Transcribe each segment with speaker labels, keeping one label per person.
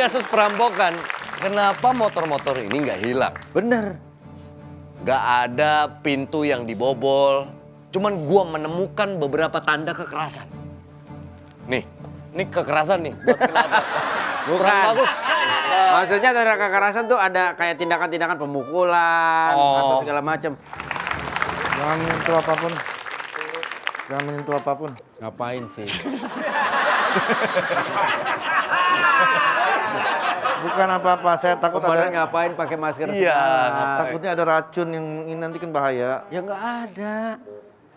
Speaker 1: kasus perampokan, kenapa motor-motor ini nggak hilang?
Speaker 2: Bener.
Speaker 1: Nggak ada pintu yang dibobol. Cuman gua menemukan beberapa tanda kekerasan. Nih, ini kekerasan nih. Buat kenapa? Kurang bagus.
Speaker 2: Maksudnya tanda kekerasan tuh ada kayak tindakan-tindakan pemukulan atau segala macam.
Speaker 3: Jangan menyentuh apapun. Jangan menyentuh apapun.
Speaker 2: Ngapain sih?
Speaker 3: Bukan apa-apa, saya takut
Speaker 2: Komandan
Speaker 3: ada.
Speaker 2: ngapain pakai masker
Speaker 1: Iya,
Speaker 2: segala?
Speaker 3: Takutnya ada racun yang ini nanti kan bahaya.
Speaker 2: Ya nggak ada.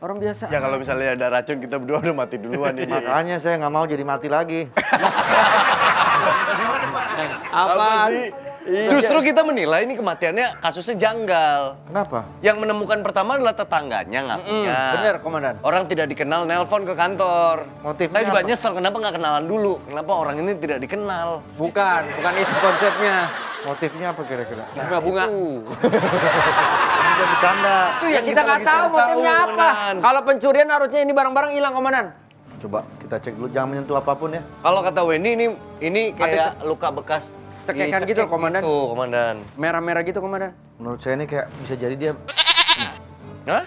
Speaker 2: Orang biasa.
Speaker 1: Ya kalau misalnya ada racun kita berdua udah mati duluan ini.
Speaker 3: Makanya saya nggak mau jadi mati lagi.
Speaker 1: Apa sih? Justru kita menilai ini kematiannya kasusnya janggal.
Speaker 3: Kenapa?
Speaker 1: Yang menemukan pertama adalah tetangganya ngakunya.
Speaker 2: Bener, Komandan.
Speaker 1: Orang tidak dikenal nelpon ke kantor.
Speaker 3: Motifnya
Speaker 1: Saya juga
Speaker 3: apa?
Speaker 1: nyesel kenapa nggak kenalan dulu. Kenapa orang ini tidak dikenal?
Speaker 2: Bukan itu konsepnya.
Speaker 3: Motifnya apa kira-kira?
Speaker 2: Bunga-bunga.
Speaker 3: Udah bercanda.
Speaker 1: Itu
Speaker 2: Ya
Speaker 1: yang
Speaker 2: kita nggak
Speaker 1: lagi
Speaker 2: tahu
Speaker 1: cari
Speaker 2: motifnya apa.
Speaker 1: Komandan.
Speaker 2: Kalau pencurian harusnya ini barang-barang hilang, Komandan.
Speaker 3: Coba kita cek dulu, jangan menyentuh apapun ya.
Speaker 1: Kalau kata Wendy ini kayak luka bekas
Speaker 2: cekekan
Speaker 1: dicekek
Speaker 2: gitu, Komandan.
Speaker 1: Gitu, Komandan.
Speaker 2: Merah-merah gitu, Komandan.
Speaker 3: Menurut saya ini kayak bisa jadi dia.
Speaker 1: Hah?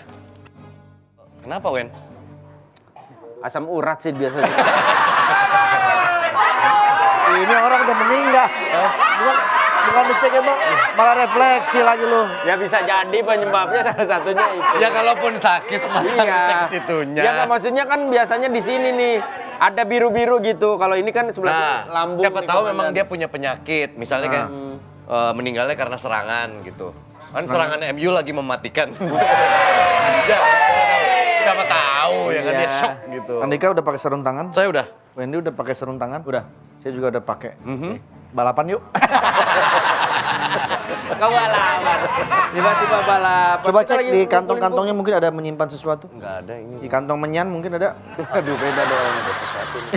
Speaker 1: Kenapa, Wen?
Speaker 2: Asam urat sih biasanya.
Speaker 3: Ini orang udah meninggal. Bukan dicek ya bang, malah refleksi lagi lu.
Speaker 2: Ya bisa jadi penyebabnya salah satunya itu.
Speaker 1: Ya kalaupun sakit masa ngecek situnya.
Speaker 2: Ya nggak, maksudnya kan biasanya di sini nih ada biru-biru gitu. Kalau ini kan sebelah
Speaker 1: Nah,
Speaker 2: lambung.
Speaker 1: siapa
Speaker 2: nih,
Speaker 1: tahu
Speaker 2: Komandan.
Speaker 1: memang dia punya penyakit. Misalnya kayak meninggalnya karena serangan gitu. Kan serangan MU lagi mematikan. Ya, siapa tahu ya kan dia
Speaker 2: Iya.
Speaker 1: shock gitu.
Speaker 3: Andika udah pakai sarung tangan,
Speaker 1: Saya udah.
Speaker 3: Wendy udah pakai sarung tangan.
Speaker 2: Udah.
Speaker 3: Saya juga udah pakai. Balapan yuk.
Speaker 2: Kau balapan. Tiba-tiba balapan.
Speaker 3: Coba
Speaker 2: Kita
Speaker 3: cek
Speaker 2: lagi
Speaker 3: di
Speaker 2: ngumpulin
Speaker 3: kantong-kantongnya mungkin ada menyimpan sesuatu.
Speaker 1: Enggak ada ini.
Speaker 3: Di kantong menyan mungkin ada.
Speaker 2: Aduh, beda dong.
Speaker 1: Ada sesuatu nih.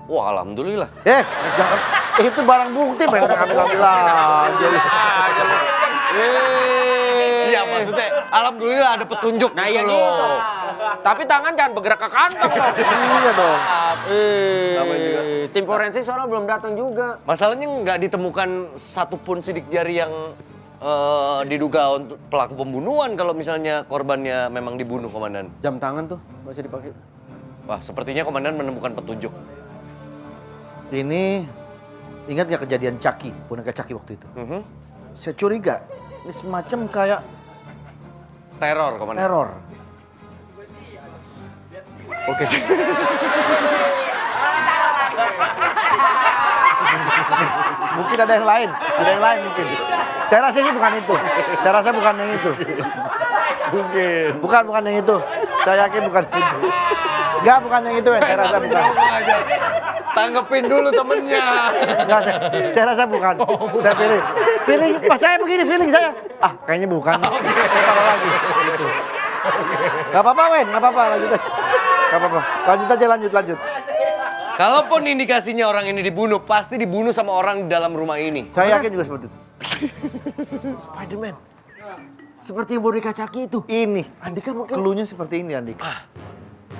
Speaker 1: Wah, alhamdulillah.
Speaker 3: Jangan. Itu barang bukti, pengen ambil-ambil aja.
Speaker 1: Iya, maksudnya alhamdulillah ada petunjuk
Speaker 2: Nah,
Speaker 1: gitu
Speaker 2: iya
Speaker 1: loh.
Speaker 2: gitu. Tapi tangan jangan bergerak ke kantong dong.
Speaker 3: Iya dong.
Speaker 1: Namanya juga.
Speaker 2: Tim forensik soalnya belum datang juga.
Speaker 1: Masalahnya nggak ditemukan satupun sidik jari yang diduga untuk pelaku pembunuhan kalau misalnya korbannya memang dibunuh, Komandan.
Speaker 2: Jam tangan tuh masih dipakai.
Speaker 1: Wah, sepertinya Komandan menemukan petunjuk.
Speaker 3: Ini ingat gak kejadian Caki, boneka Caki waktu itu? Saya curiga ini semacam kayak
Speaker 1: Teror, Komandan.
Speaker 3: teror. Oke. Mungkin ada yang lain, mungkin. Saya rasa sih bukan itu. Saya rasa bukan yang itu.
Speaker 1: Mungkin.
Speaker 3: Bukan yang itu. Saya yakin bukan itu. Enggak, bukan yang itu, saya rasa bukan.
Speaker 1: Ngomong aja. Tanggepin dulu temennya.
Speaker 3: Enggak, saya rasa bukan. Saya pilih. Feeling pas saya begini, feeling saya. Ah, kayaknya bukan. Saya taruh lagi. Gitu. Gak apa-apa, Wen. Gak apa-apa, lanjut aja. Gak apa-apa. Lanjut aja, lanjut.
Speaker 1: Kalaupun indikasinya orang ini dibunuh, pasti dibunuh sama orang di dalam rumah ini.
Speaker 3: Saya yakin juga seperti itu.
Speaker 2: Spiderman. Seperti yang boneka Caki itu.
Speaker 3: Ini.
Speaker 2: Andika mungkin.
Speaker 3: Cluenya seperti ini, Andika.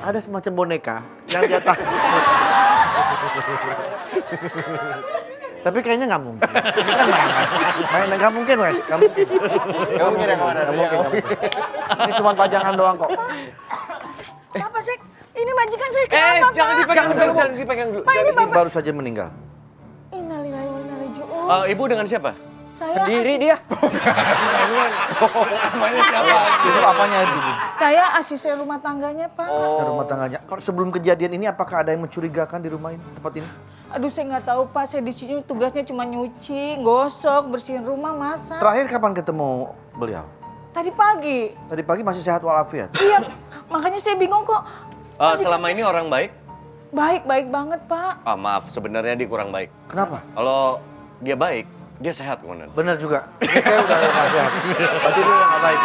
Speaker 3: Ada semacam boneka yang dia takut. Tapi kayaknya nggak mungkin. Ini kan mainan. Nggak mungkin, Wen. Nggak mungkin.
Speaker 2: Nggak mungkin ya, Komandan?
Speaker 3: Nggak mungkin. Ini cuma pajangan doang kok.
Speaker 4: Apa sih? Ini majikan saya
Speaker 1: Eh,
Speaker 4: kenapa,
Speaker 1: jangan
Speaker 4: Pak?
Speaker 1: dipegang dulu, jangan dipegang dulu.
Speaker 4: Pak, ini
Speaker 3: Ini
Speaker 4: Bapak.
Speaker 3: baru saja meninggal.
Speaker 4: Innalillahi wa inna ilaihi raji'un.
Speaker 1: Ibu dengan siapa?
Speaker 4: Saya
Speaker 2: Sendiri dia.
Speaker 1: Namanya siapa?
Speaker 3: Itu apanya itu?
Speaker 4: Saya asisten rumah tangganya, Pak.
Speaker 3: Di rumah tangganya. Kalau sebelum kejadian ini apakah ada yang mencurigakan di rumah ini, tempat ini?
Speaker 4: Aduh, saya nggak tahu, Pak. Saya di sini tugasnya cuma nyuci, gosok, bersihin rumah, masak.
Speaker 3: Terakhir kapan ketemu beliau?
Speaker 4: Tadi pagi.
Speaker 3: Tadi pagi masih sehat walafiat.
Speaker 4: Iya, makanya saya bingung kok.
Speaker 1: Selama ini orang baik?
Speaker 4: Baik banget, Pak.
Speaker 1: Maaf, sebenarnya dia kurang baik.
Speaker 3: Kenapa?
Speaker 1: Kalau dia baik, dia sehat, Komandan.
Speaker 3: Benar juga. Ini kayak udah nggak sehat. Berarti dia udah nggak baik.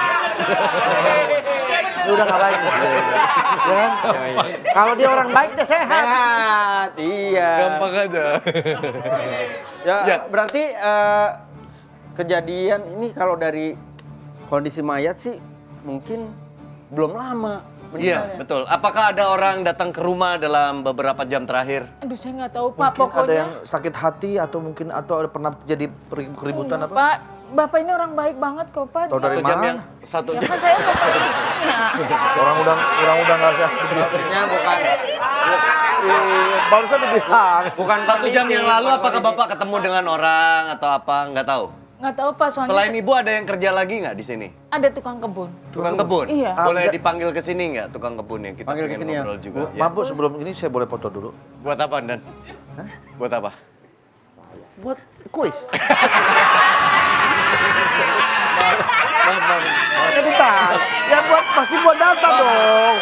Speaker 3: Dia udah nggak baik. Ya kan? Kalau dia orang baik dia sehat.
Speaker 2: Sehat. Iya.
Speaker 1: Gampang aja.
Speaker 2: Ya, berarti kejadian ini kalau dari kondisi mayat sih mungkin belum lama.
Speaker 1: Iya, betul. Apakah ada orang datang ke rumah dalam beberapa jam terakhir?
Speaker 4: Aduh saya nggak tahu Pak,
Speaker 3: Mungkin ada
Speaker 4: pokoknya.
Speaker 3: yang sakit hati atau mungkin ada pernah terjadi keributan
Speaker 4: Enggak,
Speaker 3: apa?
Speaker 4: Pak, Bapak ini orang baik banget kok Pak.
Speaker 3: Tahu dari
Speaker 1: Satu jam
Speaker 3: mana?
Speaker 1: yang satu
Speaker 4: Ya
Speaker 1: jam.
Speaker 4: kan saya bapaknya.
Speaker 3: Orang udah nggak usah.
Speaker 2: Maksudnya bukan
Speaker 3: Barusan dibilang.
Speaker 2: bukan
Speaker 1: Satu jam
Speaker 2: kondisi,
Speaker 1: yang lalu
Speaker 2: bukan
Speaker 1: apakah
Speaker 2: kondisi.
Speaker 1: Bapak ketemu dengan orang atau apa? Nggak tahu.
Speaker 4: Nggak tahu Pak, soalnya
Speaker 1: Selain ibu ada yang kerja lagi nggak di sini?
Speaker 4: ada tukang kebun.
Speaker 1: Tukang kebun?
Speaker 4: Iya.
Speaker 1: Boleh
Speaker 3: Ah,
Speaker 1: dipanggil ke sini nggak tukang kebun yang kita
Speaker 2: Panggil ke
Speaker 1: pengen
Speaker 2: sini ya.
Speaker 1: ngobrol juga? Ya.
Speaker 3: Maaf Bu, sebelum ini saya boleh foto dulu.
Speaker 1: Buat apa, Dan? Buat apa?
Speaker 3: Buat kuis. Ya bentar. Ya pasti buat data dong.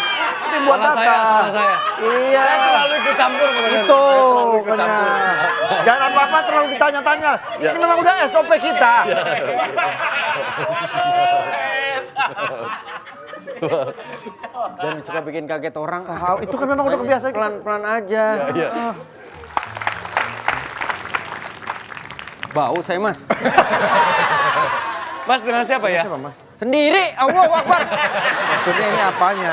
Speaker 3: Ini buat
Speaker 1: Salah
Speaker 3: data.
Speaker 1: salah saya.
Speaker 3: Iya.
Speaker 1: Saya terlalu ikut campur kemudian.
Speaker 3: Itu.
Speaker 1: Saya terlalu ikut campur.
Speaker 3: benar. Jangan apa-apa terlalu ditanya-tanya. Ini memang udah SOP kita.
Speaker 2: Dan suka bikin kaget orang.
Speaker 3: Itu kan memang udah kebiasaan.
Speaker 2: Pelan-pelan aja.
Speaker 1: Iya.
Speaker 2: Bau saya mas.
Speaker 1: Mas dengan siapa ya?
Speaker 3: Siapa, Mas?
Speaker 2: Sendiri, Allahu Akbar.
Speaker 3: Maksudnya ini apanya?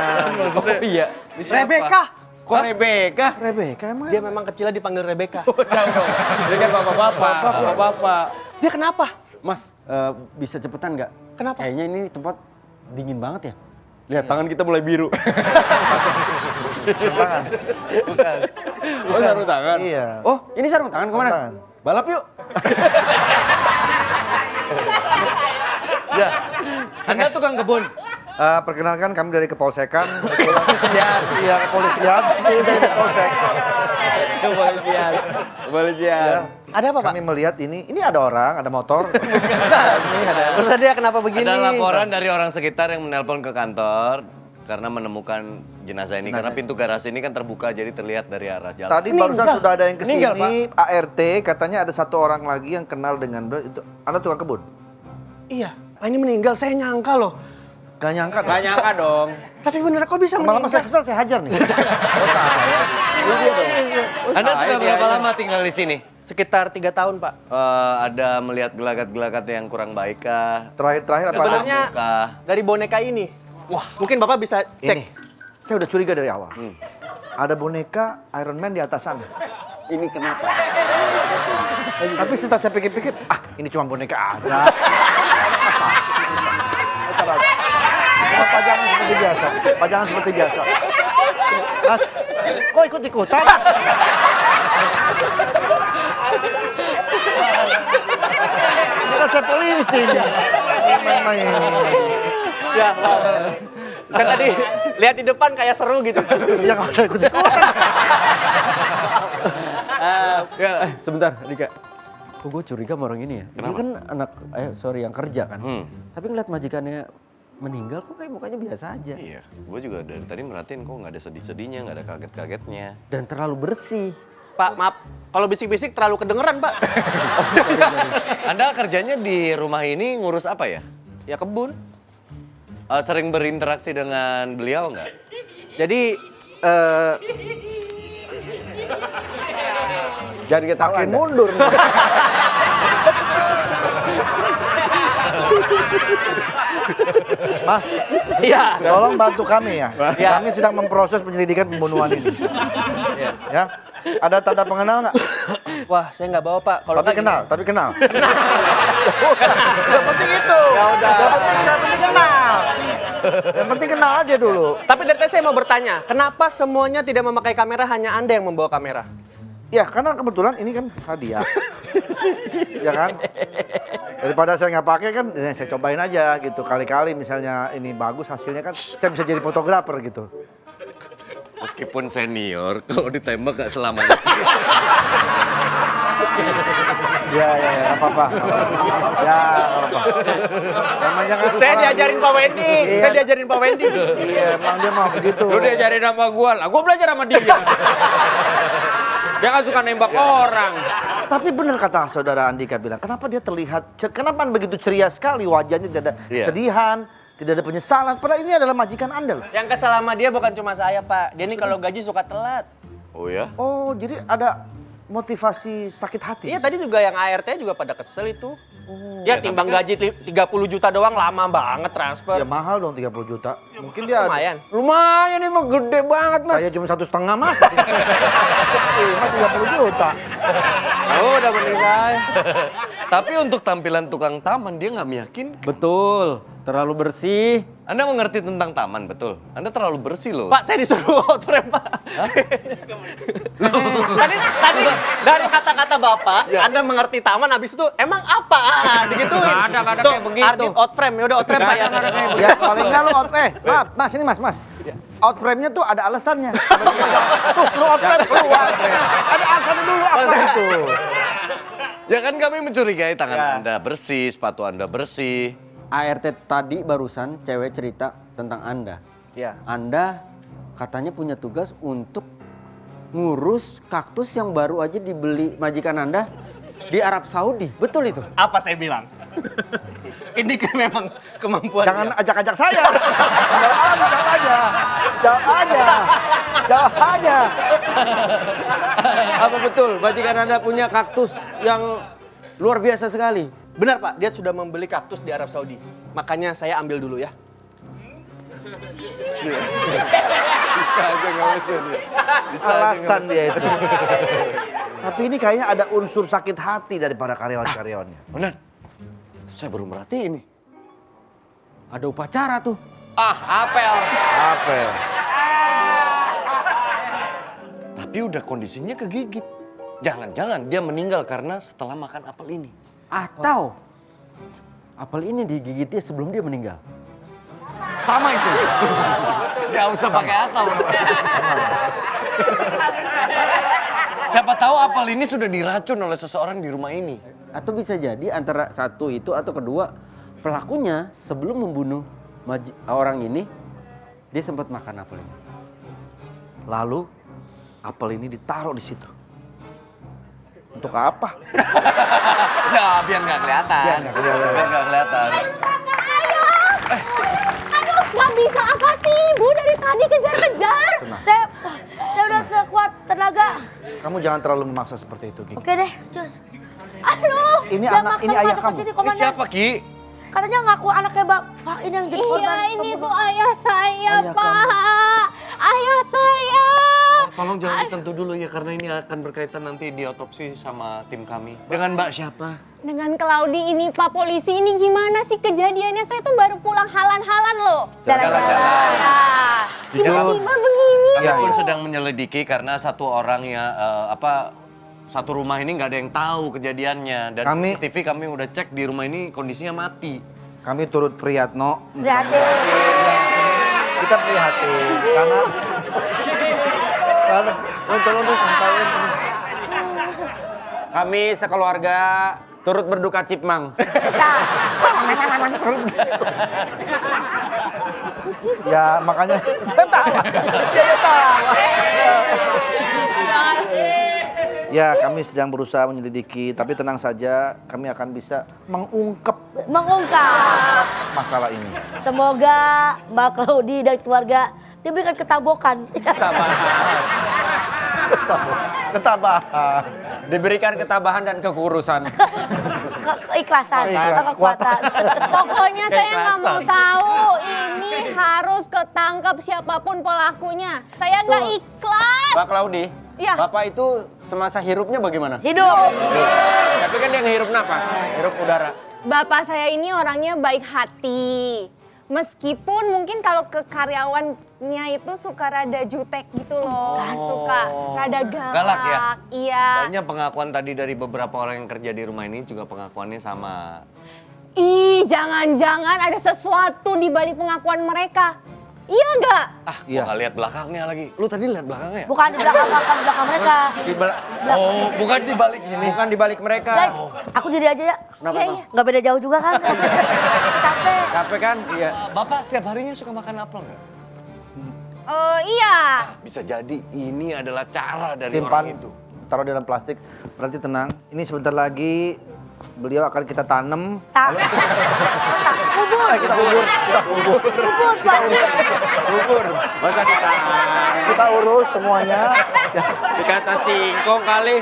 Speaker 2: Oh iya.
Speaker 5: Rebecca.
Speaker 2: Kok Rebecca?
Speaker 3: Rebecca emang?
Speaker 5: Dia memang kecilnya dipanggil Rebecca.
Speaker 2: Jauh dong. Dia kan bapak-bapak.
Speaker 5: Dia kenapa?
Speaker 2: Mas, bisa cepetan nggak?
Speaker 5: Kenapa?
Speaker 2: Kayaknya ini tempat dingin banget ya. Lihat tangan kita mulai biru.
Speaker 3: Tangan.
Speaker 5: Bukan.
Speaker 2: Oh sarung tangan.
Speaker 3: Iya.
Speaker 2: Oh ini sarung tangan kemana?
Speaker 3: Tangan.
Speaker 2: Balap yuk.
Speaker 1: Ya. Anda tukang kebun?
Speaker 3: Perkenalkan kami dari Kepolsekan. Iya, kepolisian. Ini dari Kepolsek.
Speaker 2: Kepolisian. Kepolisian.
Speaker 3: Ya.
Speaker 5: Ada apa, Pak?
Speaker 3: Kami melihat ini ada orang, ada motor. Ini ada.
Speaker 5: Terus dia kenapa begini?
Speaker 1: Ada laporan dari orang sekitar yang menelpon ke kantor karena menemukan jenazah ini. Karena pintu garasi ini kan terbuka jadi terlihat dari arah jalan.
Speaker 3: Tadi barusan sudah ada yang
Speaker 2: Meninggal,
Speaker 3: kesini, ART, katanya ada satu orang lagi yang kenal dengan itu. Anda tukang kebun?
Speaker 5: Iya, Pak ini meninggal. Saya nyangka loh.
Speaker 3: Gak nyangka.
Speaker 2: Gak nyangka dong.
Speaker 5: Tapi bener kok bisa
Speaker 3: Lama-lama saya
Speaker 5: meninggal?
Speaker 3: kesel, saya hajar nih.
Speaker 1: Anda sudah berapa lama tinggal di sini?
Speaker 5: Sekitar 3 tahun, Pak.
Speaker 1: Ada melihat gelagat-gelagat yang kurang baik kah?
Speaker 3: Terakhir apa?
Speaker 5: Sebenarnya
Speaker 1: Kah?
Speaker 5: dari boneka ini. Wah, mungkin Bapak bisa cek.
Speaker 3: Ini, saya udah curiga dari awal. Ada boneka Iron Man di atas sana.
Speaker 2: Ini kenapa?
Speaker 3: Tapi setelah saya pikir-pikir, ini cuma boneka aja. Cuma pajangan seperti biasa. Pajangan seperti biasa. Mas, kok ikut-ikutan? Ini kan saya polisi ini. Main-main.
Speaker 5: Ya, Pak. Kan tadi lihat di depan kayak seru gitu.
Speaker 3: Ya nggak usah ikut-ikutan.
Speaker 2: Sebentar, Dika. Kok gue curiga sama orang ini ya? Dia kan anak, yang kerja kan. Tapi ngeliat majikannya meninggal kok kayak mukanya biasa aja.
Speaker 1: Iya, gue juga dari tadi merhatiin kok nggak ada sedih-sedihnya, nggak ada kaget-kagetnya.
Speaker 2: Dan terlalu bersih.
Speaker 5: Pak, maaf. Kalau bisik-bisik terlalu kedengeran, Pak.
Speaker 1: Anda kerjanya di rumah ini ngurus apa ya?
Speaker 5: Ya kebun.
Speaker 1: Sering berinteraksi dengan beliau nggak?
Speaker 5: Jadi,
Speaker 2: Jangan ketawa.
Speaker 3: Makin mundur. Mas,
Speaker 5: iya.
Speaker 3: tolong bantu kami ya.
Speaker 5: Ya.
Speaker 3: Kami sedang memproses penyelidikan pembunuhan ini. Ya. Ada tanda pengenal nggak?
Speaker 5: Wah, saya nggak bawa, Pak. Kalau
Speaker 3: Tapi
Speaker 5: nggak
Speaker 3: kenal,
Speaker 5: gini.
Speaker 3: tapi kenal. Yang penting itu.
Speaker 5: Ya udah.
Speaker 3: Yang penting kenal. Yang penting kenal aja dulu.
Speaker 5: Tapi dari tadi saya mau bertanya, kenapa semuanya tidak memakai kamera, hanya Anda yang membawa kamera?
Speaker 3: Ya, karena kebetulan ini kan hadiah. Ya kan? Daripada saya nggak pakai kan, saya cobain aja gitu. Kali-kali misalnya ini bagus hasilnya kan, saya bisa jadi fotografer gitu.
Speaker 1: Meskipun senior, kalau ditembak nggak selamanya sih.
Speaker 3: Ya, nggak apa-apa. Ya, nggak apa-apa. Namanya kan
Speaker 5: Saya diajarin Pak Wendy.
Speaker 3: Iya.
Speaker 5: Saya diajarin Pak Wendy.
Speaker 3: Iya, emang dia mau begitu.
Speaker 2: Lu diajarin sama gua lah. Gua belajar sama dia. Dia kan suka nembak orang.
Speaker 3: Tapi benar kata saudara Andika bilang, kenapa dia terlihat, kenapa begitu ceria sekali wajahnya, tidak ada
Speaker 1: Iya.
Speaker 3: sedihan, tidak ada penyesalan. Padahal ini adalah majikan Anda loh.
Speaker 5: Yang kesal sama dia bukan cuma saya, Pak. Dia nih kalau gaji suka telat.
Speaker 1: Oh ya?
Speaker 3: Oh, jadi ada motivasi sakit hati.
Speaker 5: Iya, tadi juga yang ART juga pada kesel itu. Ya timbang gaji 30 juta doang lama banget transfer.
Speaker 3: Ya mahal dong 30 juta. Mungkin dia
Speaker 5: Lumayan.
Speaker 2: Lumayan ini mah gede banget mas.
Speaker 3: saya cuma 1,5 mas. Mas 30 juta.
Speaker 2: Oh udah mending saya.
Speaker 1: Tapi untuk tampilan tukang taman dia nggak meyakinkan.
Speaker 2: Betul, terlalu bersih.
Speaker 1: Anda mengerti tentang taman, betul? Anda terlalu bersih loh.
Speaker 5: Pak, saya disuruh outframe, Pak. tadi dari kata-kata Bapak, Anda mengerti taman, habis itu emang apa? Digituin.
Speaker 2: Nggak ada
Speaker 5: Tuh,
Speaker 2: kayak begitu.
Speaker 5: Ardit outframe, yaudah outframe Pak ya.
Speaker 3: Ya paling nggak lu maaf, mas ini mas. Outframe-nya tuh ada alasannya. Tuh, lu outframe keluar. Ada alasannya dulu apa itu?
Speaker 1: Ya kan kami mencurigai tangan Anda bersih, sepatu Anda bersih.
Speaker 2: ART tadi barusan cewek cerita tentang Anda.
Speaker 5: Ya.
Speaker 2: Anda katanya punya tugas untuk ngurus kaktus yang baru aja dibeli majikan Anda di Arab Saudi. Betul itu?
Speaker 5: Apa saya bilang? Ini kan memang kemampuan.
Speaker 3: Jangan ajak-ajak saya. Jawab aja.
Speaker 2: Apa betul majikan Anda punya kaktus yang luar biasa sekali?
Speaker 5: Benar Pak, dia sudah membeli kaktus di Arab Saudi. Makanya saya ambil dulu ya.
Speaker 1: Bisa aja nggak bisa dia.
Speaker 3: Alasan dia itu. Tapi ini kayaknya ada unsur sakit hati dari para karyawan-karyawannya.
Speaker 1: Benar. Saya baru merhatiin ini.
Speaker 2: Ada upacara tuh.
Speaker 1: Apel.
Speaker 3: Apel.
Speaker 1: Tapi udah kondisinya kegigit. Jangan-jangan dia meninggal karena setelah makan apel ini.
Speaker 2: Atau apel ini digigitnya sebelum dia meninggal.
Speaker 1: Sama itu. Gak usah pakai atau. Siapa tahu apel ini sudah diracun oleh seseorang di rumah ini.
Speaker 2: Atau bisa jadi antara satu itu atau kedua pelakunya sebelum membunuh orang ini dia sempat makan apel ini.
Speaker 3: Lalu apel ini ditaruh di situ. Untuk apa?
Speaker 1: Ya biar nggak kelihatan. Biar nggak kelihatan.
Speaker 6: Aduh, nggak bisa apa sih Ibu dari tadi kejar-kejar. Saya udah sekuat tenaga.
Speaker 3: Kamu jangan terlalu memaksa seperti itu, Ki.
Speaker 6: Oke deh, Jus. Aduh,
Speaker 3: Ini
Speaker 6: jangan
Speaker 3: anak-
Speaker 6: maksa
Speaker 3: ini ayah
Speaker 6: masuk ke
Speaker 3: kamu.
Speaker 6: sini,
Speaker 1: Ini
Speaker 6: Komandan.
Speaker 1: siapa Ki?
Speaker 6: Katanya ngaku anaknya Bapak ini yang jadi korban.
Speaker 4: Iya, ini tuh ayah saya,
Speaker 3: Ayah
Speaker 4: Pak. Ayah saya.
Speaker 1: Tolong jangan disentuh dulu ya karena ini akan berkaitan nanti di otopsi sama tim kami. Dengan Mbak siapa?
Speaker 6: Dengan Claudi ini, Pak Polisi, ini gimana sih kejadiannya? Saya tuh baru pulang halan-halan loh.
Speaker 1: Jalan-jalan.
Speaker 6: Ya. Tiba-tiba begini.
Speaker 1: Kami
Speaker 3: Iya,
Speaker 1: pun
Speaker 3: iya.
Speaker 1: sedang menyelidiki karena satu orang ya satu rumah ini nggak ada yang tahu kejadiannya dan
Speaker 3: Kami-
Speaker 1: CCTV kami udah cek di rumah ini kondisinya mati.
Speaker 3: Kami turut prihatno.
Speaker 6: Prihatin.
Speaker 3: Kita prihatin karena tolong
Speaker 2: Kami sekeluarga turut berduka cipmang.
Speaker 3: ya makanya dia tawa. Ya, kami sedang berusaha menyelidiki, tapi tenang saja, kami akan bisa mengungkap
Speaker 6: Mengungkap.
Speaker 3: masalah ini.
Speaker 6: Semoga Mbak Claudi dan keluarga diberikan ketabokan.
Speaker 3: Ketabahan.
Speaker 2: Diberikan ketabahan dan kekurusan.
Speaker 6: Keikhlasan, kekuatan.
Speaker 4: Pokoknya saya nggak mau tahu. Ini harus ketangkap siapapun pelakunya. Saya nggak ikhlas.
Speaker 2: Pak Claudi,
Speaker 4: Iya.
Speaker 2: Bapak itu semasa hirupnya bagaimana?
Speaker 6: Hidup.
Speaker 2: Tapi kan dia ngehirup napas, hirup udara.
Speaker 4: Bapak saya ini orangnya baik hati. Meskipun mungkin kalau ke karyawannya itu suka rada jutek gitu loh. Suka rada galak.
Speaker 1: Galak ya?
Speaker 4: Iya.
Speaker 1: Kayaknya pengakuan tadi dari beberapa orang yang kerja di rumah ini juga pengakuannya sama.
Speaker 4: Ih, jangan-jangan ada sesuatu di balik pengakuan mereka. Iya nggak?
Speaker 3: Iya.
Speaker 1: Gua nggak lihat belakangnya lagi. Lu tadi lihat belakangnya ya?
Speaker 6: Bukan di belakang mereka.
Speaker 1: Oh, bukan di balik ini.
Speaker 2: Bukan di balik mereka.
Speaker 6: Guys, aku jadi aja ya.
Speaker 2: Kenapa
Speaker 4: Iya,
Speaker 2: tuh?
Speaker 4: iya.
Speaker 6: Nggak beda jauh juga kan? Capek.
Speaker 2: Capek kan? Iya.
Speaker 1: Bapak setiap harinya suka makan apel nggak?
Speaker 4: Iya.
Speaker 1: Bisa jadi ini adalah cara dari
Speaker 3: Simpan,
Speaker 1: orang itu.
Speaker 3: taruh di dalam plastik. Berarti tenang, ini sebentar lagi beliau akan kita tanam.
Speaker 6: Tak.
Speaker 3: Kita kubur.
Speaker 2: Bubur. Masa ditahan.
Speaker 3: Kita urus semuanya.
Speaker 2: Dikata singkong kali.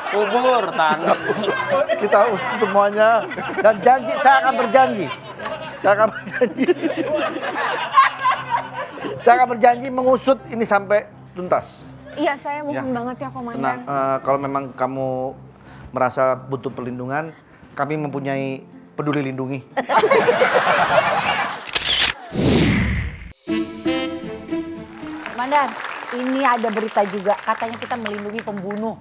Speaker 5: Kubur, tanah.
Speaker 3: Kita urus semuanya. Dan janji, saya akan berjanji. Saya akan berjanji. Saya akan berjanji mengusut ini sampai tuntas.
Speaker 4: Iya, saya mohon
Speaker 3: Ya.
Speaker 4: banget ya,
Speaker 3: Nah,
Speaker 4: Komandan.
Speaker 3: kalau memang kamu merasa butuh perlindungan, kami mempunyai peduli lindungi.
Speaker 6: Komandan, ini ada berita juga. Katanya kita melindungi pembunuh.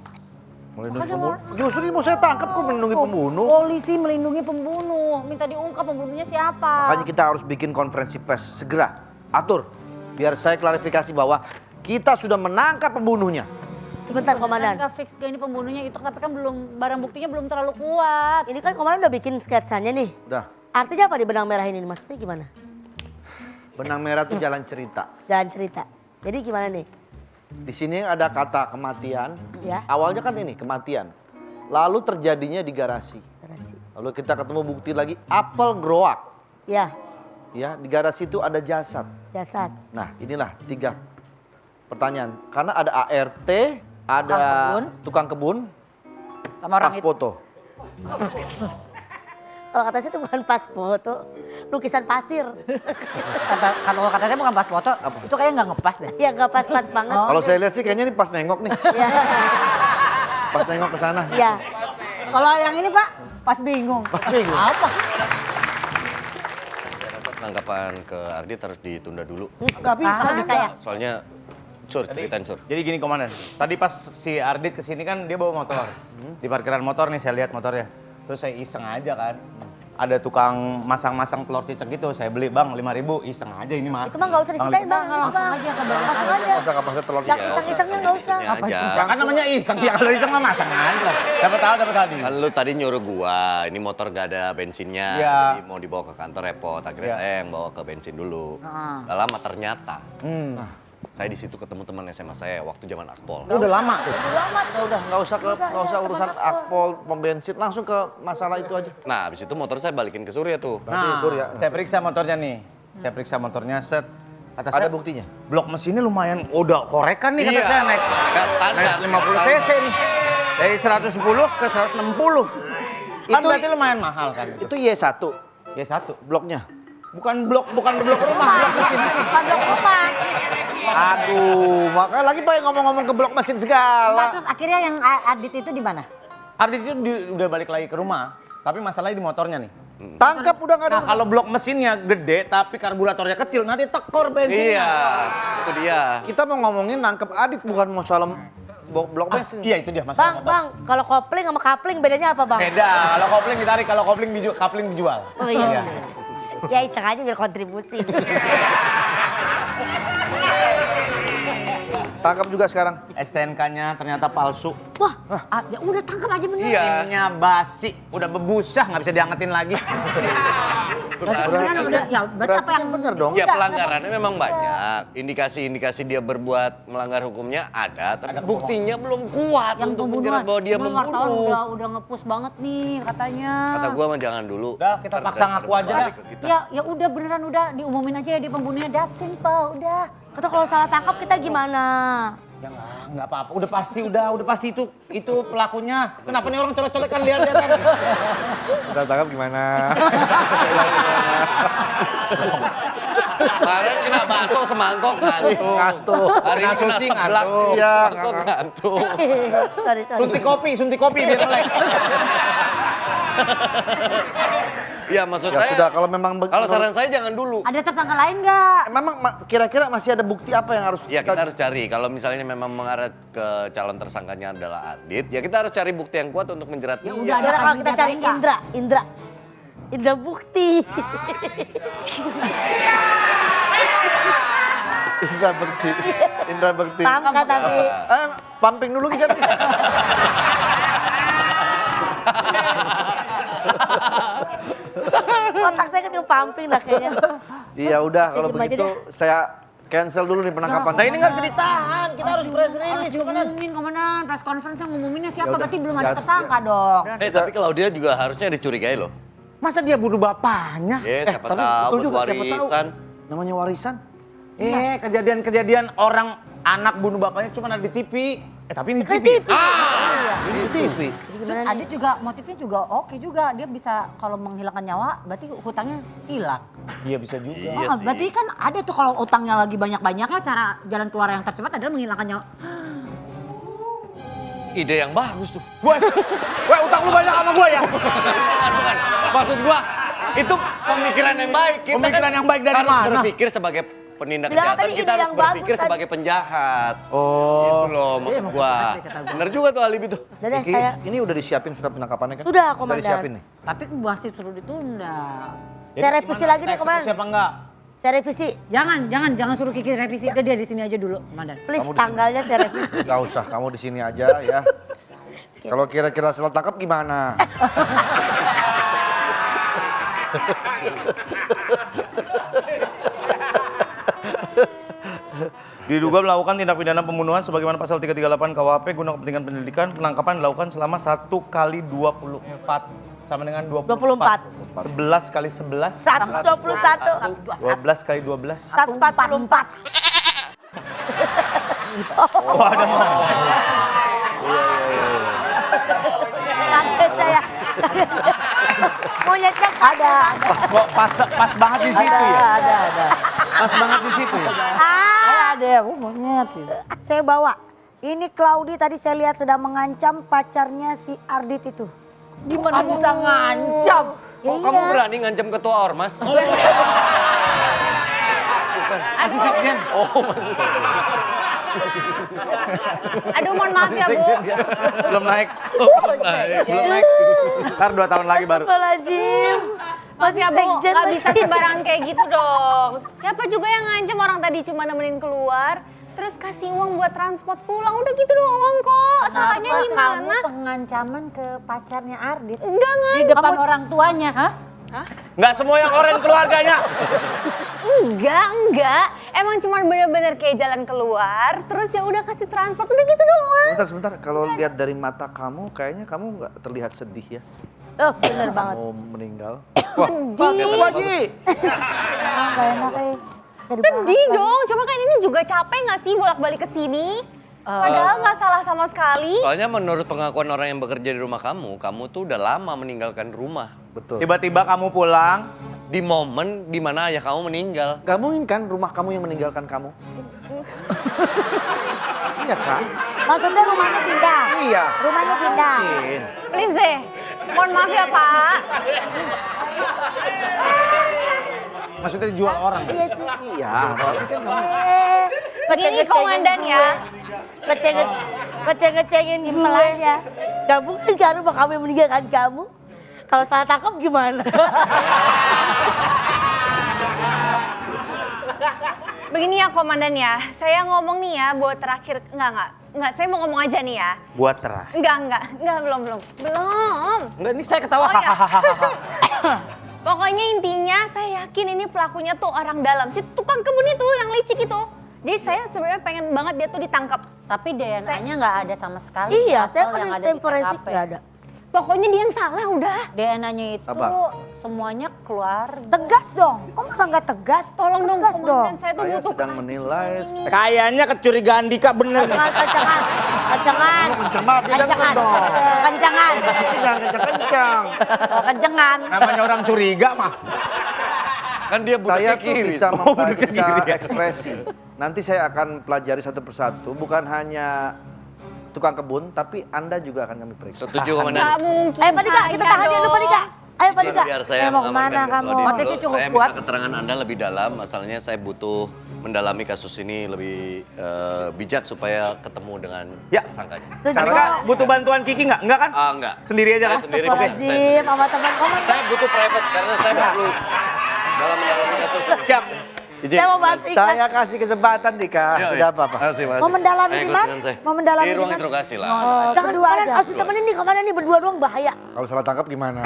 Speaker 3: Melindungi
Speaker 6: Makanya
Speaker 3: pembunuh. Justru ini mau saya tangkap kok melindungi pembunuh.
Speaker 6: Polisi melindungi pembunuh. Minta diungkap pembunuhnya siapa.
Speaker 3: Makanya kita harus bikin konferensi pers segera. Atur, biar saya klarifikasi bahwa kita sudah menangkap pembunuhnya.
Speaker 6: Sebentar, Komandan.
Speaker 7: Nggak fix ini pembunuhnya itu, tapi kan belum, barang buktinya belum terlalu kuat.
Speaker 6: Ini kan Komandan udah bikin sketsanya nih.
Speaker 3: Udah,
Speaker 6: Artinya apa di benang merah ini? Maksudnya gimana?
Speaker 3: benang merah itu jalan cerita.
Speaker 6: Jangan cerita. Jadi gimana nih?
Speaker 3: Di sini ada kata kematian.
Speaker 6: Ya.
Speaker 3: Awalnya kan ini kematian. Lalu terjadinya di garasi.
Speaker 6: Garasi.
Speaker 3: Lalu kita ketemu bukti lagi apel groak.
Speaker 6: Ya,
Speaker 3: Ya, di garasi itu ada jasad.
Speaker 6: jasad.
Speaker 3: Nah, inilah 3 pertanyaan. Karena ada ART, ada tukang kebun,
Speaker 7: Sama orang
Speaker 3: pas
Speaker 7: itu.
Speaker 3: foto.
Speaker 6: Kalau kata saya itu bukan pas foto, lukisan pasir.
Speaker 7: Kalau kata saya bukan pas foto, itu kayaknya nggak ngepas deh.
Speaker 6: Ya nggak pas-pas banget.
Speaker 3: Kalau saya lihat sih kayaknya ini pas nengok nih.
Speaker 6: Ya,
Speaker 3: Pas nengok ke sana.
Speaker 6: ya.
Speaker 7: Kalau yang ini Pak, pas bingung.
Speaker 3: bingung.
Speaker 7: Apa?
Speaker 1: Penangkapan ke Ardit harus ditunda dulu.
Speaker 3: Nggak bisa.
Speaker 6: Bisa ya.
Speaker 1: Soalnya, Sur, ceritain Sur.
Speaker 5: Jadi gini Komandan, tadi pas si Ardit kesini kan dia bawa motor. Di parkiran motor nih saya lihat motornya. Terus saya iseng aja kan. Ada tukang masang-masang telur cicak gitu, saya beli bang 5.000, iseng aja ini mah.
Speaker 6: Itu mah nggak usah diceritain bang.
Speaker 7: Langsung
Speaker 6: Bang.
Speaker 7: aja ke bagian
Speaker 6: Langsung aja.
Speaker 3: Nggak usah kapasnya telur.
Speaker 6: Yang iseng-isengnya nggak usah.
Speaker 1: Isengnya aja.
Speaker 5: Ya kan namanya iseng, ya kalau iseng mah masang aja. Siapa tahu dapat tadi.
Speaker 1: Kan lu tadi nyuruh gua, ini motor gak ada bensinnya,
Speaker 5: Iya.
Speaker 1: jadi mau dibawa ke kantor repot. Akhirnya
Speaker 5: Iya.
Speaker 1: saya yang bawa ke bensin dulu.
Speaker 7: Heeh.
Speaker 1: Gak lama ternyata,
Speaker 5: Nah,
Speaker 1: saya di situ ketemu teman SMA saya waktu zaman Akpol.
Speaker 5: itu udah lama tuh.
Speaker 3: Udah, nggak usah urusan akpol, pom bensin, langsung ke masalah itu aja.
Speaker 1: Nah, habis itu motor saya balikin ke Surya tuh.
Speaker 5: Nah,
Speaker 3: Surya.
Speaker 5: saya periksa motornya nih. Saya periksa motornya set. Kata
Speaker 3: Ada
Speaker 5: saya,
Speaker 3: buktinya.
Speaker 5: blok mesinnya lumayan udah korekan nih kata
Speaker 1: Iya,
Speaker 5: saya naik.
Speaker 1: nggak standar,
Speaker 5: Naik 50
Speaker 1: nggak
Speaker 5: cc nih. Dari 110 ke 160. Kan
Speaker 3: Itu-
Speaker 5: berarti lumayan mahal kan.
Speaker 3: Itu Y1
Speaker 5: Ya satu.
Speaker 3: bloknya.
Speaker 5: Bukan blok rumah, blok mesin.
Speaker 6: Bukan blok rumah.
Speaker 3: Aduh, makanya lagi pengen ngomong-ngomong ke blok mesin
Speaker 7: Nah,
Speaker 3: segala.
Speaker 7: terus akhirnya yang Adit itu di mana?
Speaker 5: Ardit itu udah balik lagi ke rumah. Tapi masalahnya di motornya nih.
Speaker 3: Tangkap udah nggak ada.
Speaker 5: Nah kalau blok mesinnya gede tapi karburatornya kecil nanti tekor bensinnya.
Speaker 1: Iya, itu dia.
Speaker 3: Kita mau ngomongin nangkep Adit bukan mau soal blok mesin.
Speaker 5: Iya itu dia masalah motor.
Speaker 6: Bang, kalau kopling sama kapling bedanya apa bang?
Speaker 5: Beda, kalau kopling ditarik, kalau kopling dijual.
Speaker 6: Oh iya. Ya iseng aja biar kontribusi.
Speaker 3: Tangkap juga sekarang.
Speaker 5: STNK-nya ternyata palsu.
Speaker 7: Wah, ya udah tangkap aja bener.
Speaker 1: Iya.
Speaker 5: SIM-nya basi, udah bebusah nggak bisa diangetin lagi.
Speaker 7: Berarti apa yang
Speaker 3: bener dong?
Speaker 1: Ya pelanggarannya memang banyak. Indikasi-indikasi dia berbuat melanggar hukumnya ada, tapi buktinya belum kuat
Speaker 7: yang
Speaker 1: untuk
Speaker 7: pembunuhan?
Speaker 1: menjerat bahwa dia
Speaker 7: Cuma wartawan
Speaker 1: membunuh.
Speaker 7: udah nge-push banget nih katanya.
Speaker 1: Kata gua mah jangan dulu.
Speaker 5: Udah, kita
Speaker 1: Ntar
Speaker 5: paksa ngaku aja
Speaker 1: balik
Speaker 5: dah.
Speaker 1: ke kita.
Speaker 7: Ya udah beneran udah diumumin aja ya dia pembunuhnya, that simple udah.
Speaker 6: Atau kalau salah tangkap kita gimana?
Speaker 5: Ya nggak apa-apa, udah pasti itu pelakunya. Kenapa nih orang colek-colek kan lihat kan?
Speaker 3: Kita tangkap gimana?
Speaker 1: Kemarin kena bakso semangkok ngantuk. Hari ini kena
Speaker 5: Sushi
Speaker 1: seblak
Speaker 5: ngantuk.
Speaker 3: Iya,
Speaker 1: semangkok ngantuk.
Speaker 6: Sorry.
Speaker 5: Suntik kopi biar melek.
Speaker 1: Ya maksud
Speaker 3: Ya
Speaker 1: saya,
Speaker 3: sudah, kalau memang
Speaker 1: kalau saran saya jangan dulu.
Speaker 7: Ada tersangka lain nggak?
Speaker 3: Memang kira-kira masih ada bukti apa yang harus
Speaker 1: Ya kita harus cari, kalau misalnya memang mengarah ke calon tersangkanya adalah Adit, ya kita harus cari bukti yang kuat untuk menjerat dia.
Speaker 7: udah.
Speaker 6: Udah kalau kita cari
Speaker 7: Nyatain nggak?
Speaker 6: Indra bukti.
Speaker 3: Indra Bekti.
Speaker 6: Pangkat tapi.
Speaker 3: Pumping dulu kita.
Speaker 6: Otak saya kan pumping dah kayaknya.
Speaker 3: Iya udah
Speaker 6: Saya
Speaker 3: kalau
Speaker 6: diem aja
Speaker 3: begitu saya cancel dulu nih penangkapan.
Speaker 5: Nah ini nggak bisa ditahan, kita harus press release.
Speaker 7: Ngumumin komandan, press conference yang ngumuminnya siapa?
Speaker 3: udah.
Speaker 7: Berarti belum ada
Speaker 3: Ya,
Speaker 7: tersangka dong.
Speaker 1: Tapi kalau dia juga harusnya dicurigai loh.
Speaker 5: Masa dia bunuh bapaknya?
Speaker 1: Siapa
Speaker 3: tapi
Speaker 1: tahu
Speaker 3: betul
Speaker 1: buat
Speaker 3: juga, siapa tahu.
Speaker 1: warisan.
Speaker 3: Namanya warisan.
Speaker 5: Kejadian-kejadian orang anak bunuh bapaknya cuma ada di TV. Tapi ini
Speaker 6: Ke
Speaker 5: TV.
Speaker 6: TV.
Speaker 3: Ini TV.
Speaker 7: Terus Adit juga motifnya juga oke juga. Dia bisa kalau menghilangkan nyawa berarti hutangnya hilang.
Speaker 5: Iya bisa juga.
Speaker 1: Iya sih.
Speaker 7: Berarti kan ada tuh kalau utangnya lagi banyak-banyaknya cara jalan keluar yang tercepat adalah menghilangkan nyawa.
Speaker 1: Ide yang bagus tuh.
Speaker 5: Weh, utang lu banyak sama gue ya?
Speaker 1: Bukan. Maksud gua itu pemikiran yang baik. Kita
Speaker 5: Pemikiran
Speaker 1: kan
Speaker 5: yang baik dari
Speaker 1: harus
Speaker 5: mana?
Speaker 1: berpikir sebagai penindak
Speaker 6: Bilang
Speaker 1: kejahatan,
Speaker 6: tadi
Speaker 1: kita
Speaker 6: ide
Speaker 1: harus
Speaker 6: yang bagus
Speaker 1: berpikir
Speaker 6: tadi.
Speaker 1: sebagai penjahat.
Speaker 3: Oh.
Speaker 1: Itu loh maksud gua. Bener juga tuh alibi tuh.
Speaker 6: Udah deh
Speaker 3: Iki,
Speaker 6: saya.
Speaker 3: ini udah disiapin surat penangkapannya kan?
Speaker 6: Sudah,
Speaker 3: Udah
Speaker 6: Komandan.
Speaker 3: disiapin nih.
Speaker 7: Tapi masih suruh ditunda.
Speaker 6: Saya revisi lagi deh Komandan.
Speaker 5: Siapa enggak?
Speaker 6: Saya revisi.
Speaker 7: Jangan suruh Kiki revisi. Udah dia di sini aja dulu, Komandan.
Speaker 6: Please
Speaker 3: Kamu di
Speaker 6: tanggalnya saya revisi.
Speaker 3: Gak usah, kamu di sini aja ya. Kalau kira-kira salah tangkap gimana?
Speaker 5: Diduga melakukan tindak pidana pembunuhan sebagaimana pasal 338 KUHP guna kepentingan penyelidikan, penangkapan dilakukan selama 1 kali 24 sama dengan 24. 11 kali 11.
Speaker 6: 121.
Speaker 5: 12 kali 12.
Speaker 6: 144.
Speaker 5: Oh, ada mau.
Speaker 6: Kaget saya. Monyetnya ada.
Speaker 5: Kok pas banget di situ ya?
Speaker 7: Ada.
Speaker 5: Pas banget di situ ya?
Speaker 7: Ada, monyet.
Speaker 6: Saya bawa. Ini Claudi tadi saya lihat sedang mengancam pacarnya si Ardit itu.
Speaker 7: Gimana bisa ngancam?
Speaker 1: Kok kamu berani ngancam ketua ormas? Bukan.
Speaker 5: Masih sekjen.
Speaker 1: Oh masih sekjen.
Speaker 4: Aduh mohon maaf ya Bu.
Speaker 5: Belum naik. Belum naik. Ntar 2 tahun lagi baru.
Speaker 6: Astagfirullahaladzim.
Speaker 4: Maaf ya Bu,
Speaker 6: Sekjen
Speaker 4: nggak
Speaker 6: lagi.
Speaker 4: bisa sembarangan kayak gitu dong. Siapa juga yang ngancem orang tadi cuma nemenin keluar, terus kasih uang buat transport pulang, udah gitu doang kok. Salahnya di
Speaker 7: Kamu
Speaker 4: mana?
Speaker 7: pengancaman ke pacarnya Ardit
Speaker 4: Enggak
Speaker 7: di depan orang tuanya, hah?
Speaker 5: Nggak semua yang keren keluarganya.
Speaker 4: Enggak. Emang cuma bener-bener kayak jalan keluar, terus ya udah kasih transport, udah gitu doang.
Speaker 3: Sebentar. Kalau lihat dari mata kamu, kayaknya kamu nggak terlihat sedih ya.
Speaker 6: Oh bener banget.
Speaker 3: Mau meninggal.
Speaker 4: Sedih.
Speaker 3: Lagi.
Speaker 6: Gak enak
Speaker 4: Sedih dong, cuma kan ini juga capek nggak sih bolak-balik ke sini? Padahal nggak salah sama sekali.
Speaker 1: Soalnya menurut pengakuan orang yang bekerja di rumah kamu tuh udah lama meninggalkan rumah.
Speaker 3: Betul.
Speaker 5: Tiba-tiba kamu pulang.
Speaker 1: Di momen dimana ayah kamu meninggal.
Speaker 3: Gak mungkin kan rumah kamu yang meninggalkan kamu? Iya kan?
Speaker 6: Maksudnya rumahnya pindah?
Speaker 3: Iya.
Speaker 6: Rumahnya pindah.
Speaker 3: Mungkin.
Speaker 4: Please deh, mohon maaf ya Pak.
Speaker 5: Maksudnya dijual orang.
Speaker 3: Iya. Tapi kan kamu
Speaker 4: Ini komandan ya.
Speaker 6: Ngeceng-ngecengin gimana aja. Gak mungkin kan rumah kamu yang meninggalkan kamu. Kalau salah tangkap gimana?
Speaker 4: Begini ya komandan ya, saya ngomong nih ya buat terakhir, enggak, saya mau ngomong aja nih ya.
Speaker 5: Buat terah.
Speaker 4: Enggak, belum.
Speaker 5: Enggak, ini saya ketawa.
Speaker 4: Oh, ya. Pokoknya intinya saya yakin ini pelakunya tuh orang dalam, si tukang kebun itu yang licik itu. Jadi saya sebenarnya pengen banget dia tuh ditangkap.
Speaker 7: Tapi DNA-nya nggak ada sama sekali.
Speaker 6: Iya, saya
Speaker 7: Asal yang
Speaker 6: kan
Speaker 7: ada
Speaker 6: tim
Speaker 7: di
Speaker 6: forensik
Speaker 7: TKP.
Speaker 6: gak ada.
Speaker 4: Pokoknya dia yang salah udah.
Speaker 7: DNA-nya itu
Speaker 3: Sabar.
Speaker 7: semuanya keluar.
Speaker 6: Tegas dong, kok malah gak tegas?
Speaker 4: Tolong dong
Speaker 6: Tegas
Speaker 4: komandan, saya tuh
Speaker 3: Saya
Speaker 4: butuh
Speaker 3: sedang
Speaker 4: keadilan
Speaker 3: menilai
Speaker 4: ini.
Speaker 5: Kayaknya kecurigaan Dika bener.
Speaker 6: Kencengan.
Speaker 5: Namanya orang curiga mah.
Speaker 1: Kan dia budak
Speaker 3: Saya tuh
Speaker 1: kiri.
Speaker 3: bisa
Speaker 5: budak kiri
Speaker 3: membaca
Speaker 5: ya.
Speaker 3: ekspresi. Nanti saya akan pelajari satu persatu, bukan hanya tukang kebun, tapi Anda juga akan kami periksa.
Speaker 1: Setuju komandan.
Speaker 4: Gak mungkin.
Speaker 6: Ayo Pak Dika, kita tahan dia dulu Pak Dika. Ayo Pak Dika.
Speaker 1: Biar saya
Speaker 6: Mau kemana
Speaker 1: mengamankan
Speaker 6: kamu?
Speaker 1: Claudia dulu.
Speaker 7: Motifnya cukup
Speaker 1: Saya
Speaker 7: kuat.
Speaker 1: minta keterangan Anda lebih dalam, asalnya saya butuh mendalami kasus ini lebih bijak supaya ketemu dengan
Speaker 5: Ya.
Speaker 1: tersangkanya.
Speaker 5: Karena butuh bantuan Kiki nggak? Nggak kan?
Speaker 1: Ah enggak.
Speaker 5: Sendiri aja
Speaker 1: Saya
Speaker 5: kan?
Speaker 1: sendiri bisa.
Speaker 6: Astagfirullahaladzim, sama teman-teman.
Speaker 1: Saya butuh private karena saya perlu dalam mendalami kasus ini.
Speaker 5: Siap.
Speaker 6: Saya mau bantu ikhlas.
Speaker 3: Saya kasih kesempatan Dika, tidak apa-apa.
Speaker 6: Mau mendalami di mana? Mau mendalami
Speaker 1: di
Speaker 6: di
Speaker 1: ruang
Speaker 6: mana?
Speaker 1: interogasi lah.
Speaker 6: Jangan dua aja. Harus temenin nih, kemana nih berdua doang bahaya.
Speaker 3: Kalau salah tangkap gimana?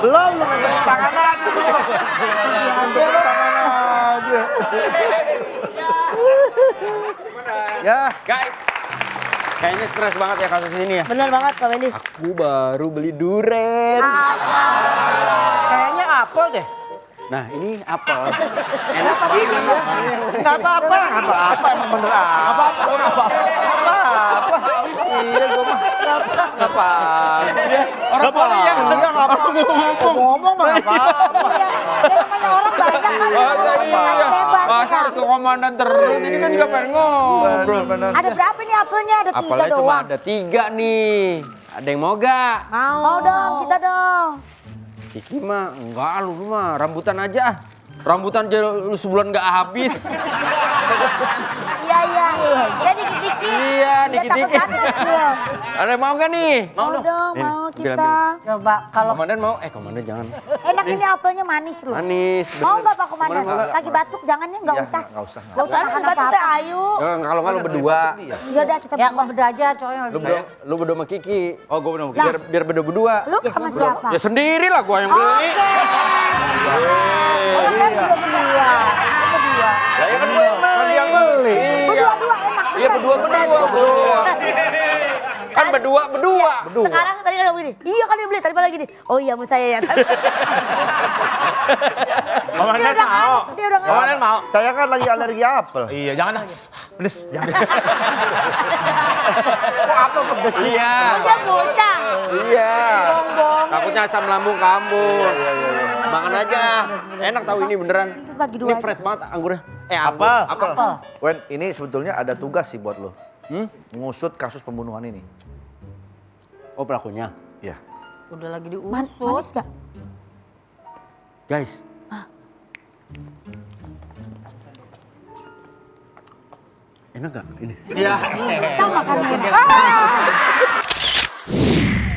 Speaker 3: Belum tangan aja. Ya,
Speaker 2: Guys, kayaknya stres banget ya kasus ini ya.
Speaker 6: Bener banget Kak Wendy.
Speaker 2: Aku baru beli duren.
Speaker 3: kayaknya apel deh.
Speaker 2: Nah, ini apel. Enak banget.
Speaker 3: Enggak apa-apa, emang bener apa-apa. Iya, gua mah enggak apa-apa.
Speaker 2: Orang boleh ya.
Speaker 3: Enggak apa-apa. Ngomong mah enggak apa-apa.
Speaker 6: Iya, ya namanya orang banyak kan yang ngomongnya nggak bebas
Speaker 2: Masa
Speaker 6: ya.
Speaker 2: ke komandan terus, ini kan juga pengen ngobrol.
Speaker 6: Ada berapa nih apelnya? Ada 3
Speaker 2: Apelnya cuma
Speaker 6: doang.
Speaker 2: ada 3 nih. Ada yang mau gak?
Speaker 6: Mau dong, kita dong.
Speaker 2: Kiki mah enggak, lu mah rambutan aja. Rambutan aja lu sebulan gak habis.
Speaker 6: Iya, iya. Kita dikit-dikit.
Speaker 2: Iya,
Speaker 6: Udah
Speaker 2: dikit-dikit.
Speaker 6: takut mati kecil.
Speaker 2: Ada yang mau gak nih?
Speaker 6: Mau dong,
Speaker 2: Ini,
Speaker 6: mau
Speaker 2: ambil,
Speaker 6: kita.
Speaker 7: Coba kalau
Speaker 2: Komandan mau? Komandan jangan.
Speaker 6: Enak ini apelnya manis loh.
Speaker 2: Manis.
Speaker 6: Mau
Speaker 2: bener.
Speaker 6: nggak Pak Komandan?
Speaker 2: Mau nggak?
Speaker 6: Lagi batuk jangan ya, nggak
Speaker 3: Iya,
Speaker 6: usah.
Speaker 3: nggak usah.
Speaker 6: Nggak usah makan apa-apa. Ayo.
Speaker 2: Kalau nggak lu berdua.
Speaker 6: Ya udah kita
Speaker 7: ya
Speaker 6: berdua.
Speaker 7: kok beda aja cowoknya
Speaker 2: Lu berdua, lu berdua sama Kiki.
Speaker 5: Oh, gue bener.
Speaker 2: Biar berdua-berdua.
Speaker 6: Lu sama siapa?
Speaker 2: Ya sendiri lah gua yang beli.
Speaker 6: Oke. Orang kan berdua. Berdua.
Speaker 2: Ya kan gua yang beli.
Speaker 6: Berdua-dua enak.
Speaker 2: Iya berdua. Kan berdua.
Speaker 6: Sekarang tadi kan begini. Iya kan dia beli tadi malah gini. Oh iya sama saya ya.
Speaker 5: Komandan
Speaker 6: Dia udah
Speaker 5: mau.
Speaker 6: ngantuk, dia udah ngantuk.
Speaker 5: Komandan mau.
Speaker 3: Saya kan lagi alergi apel.
Speaker 5: Iya, jangan lah. Pedes, jangan.
Speaker 2: Apa pedes? Iya.
Speaker 6: Dia bocah.
Speaker 2: Iya.
Speaker 6: Bong-bong.
Speaker 2: Takutnya asam lambung kamu. Makan aja. Enak tahu ini beneran.
Speaker 6: Ini bagi dua
Speaker 2: Ini
Speaker 6: aja.
Speaker 2: fresh banget anggurnya.
Speaker 5: Apel.
Speaker 2: Apel.
Speaker 3: Wen, ini sebetulnya ada tugas sih buat lo.
Speaker 2: Hmm?
Speaker 3: Ngusut kasus pembunuhan ini.
Speaker 2: Oh pelakunya.
Speaker 3: Iya.
Speaker 7: udah lagi
Speaker 6: Manis
Speaker 7: diusut.
Speaker 6: gak?
Speaker 2: Guys. Enak gak ini?
Speaker 5: Iya.
Speaker 6: Sama kan enak.